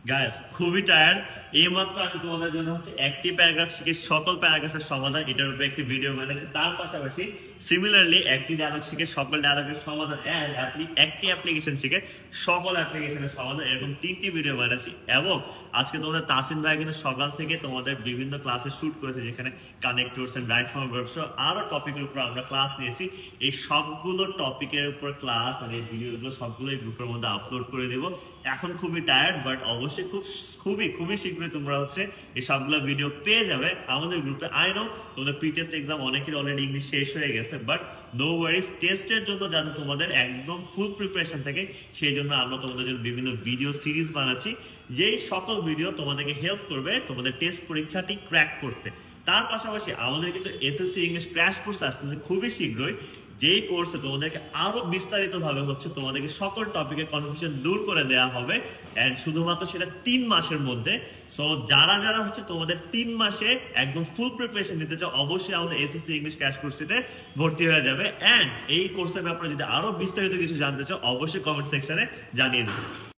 Guys খুবই tired. এইমাত্র আমি তোমাদের জন্য একটি প্যারাগ্রাফ শিখে সকল প্যারাগ্রাফের সমাধান এটার উপরে একটি ভিডিও বানিয়েছি। তার পাশাপাশি সিমিলারলি একটি ডায়লগ শিখে সকল ডায়লগের সমাধান এন্ড একটি অ্যাপ্লিকেশন শিখে সকল অ্যাপ্লিকেশনের সমাধান, এরকম 3টি ভিডিও বানিয়েছি। এবং আজকে তোমাদের তাসিন ভাই কিন্তু সকাল থেকে তোমাদের বিভিন্ন ক্লাসে শুট করেছে, যেখানে connectors and right form verbs আরো টপিকের উপর আমরা ক্লাস নিয়েছি। এই সবগুলো টপিকের উপর ক্লাস আর এই ভিডিওগুলো সবগুলো এই গ্রুপের মধ্যে আপলোড করে দেব। এখন খুবই টায়ার্ড, বাট অবশ্যই খুবই শীঘ্রই তোমরা এই সবগুলো ভিডিও পেয়ে যাবে আমাদের গ্রুপে। আই নো তোমাদের প্রি টেস্ট এক্সাম অনেকের অলরেডি ইংলিশ শেষ হয়ে গেছে, বাট নো ওয়ারিজ, টেস্টের জন্য যাতে তোমাদের একদম ফুল প্রিপারেশন থাকে সেই জন্য আমরা তোমাদের জন্য বিভিন্ন ভিডিও সিরিজ বানাচ্ছি, যেই সকল ভিডিও তোমাদেরকে হেল্প করবে তোমাদের টেস্ট পরীক্ষাটি ক্র্যাক করতে। তার পাশাপাশি আমাদের কিন্তু এসএসসি ইংলিশ ক্র্যাশ কোর্স আসতেছে খুবই শীঘ্রই, যেই কোর্সে তোমাদেরকে আরো বিস্তারিত ভাবে তোমাদেরকে সকল টপিকের কনফিউশন দূর করে দেওয়া হবে, এন্ড শুধুমাত্র সেটা 3 মাসের মধ্যে। সো যারা যারা তোমাদের 3 মাসে একদম ফুল প্রিপারেশন নিতে চাও, অবশ্যই আমাদের এসএসসি ইংলিশ ক্র্যাশ কোর্সটিতে ভর্তি হয়ে যাবে। এন্ড এই কোর্সের ব্যাপারে যদি আরো বিস্তারিত কিছু জানতে চাও, অবশ্যই কমেন্ট সেকশনে জানিয়ে দেবে।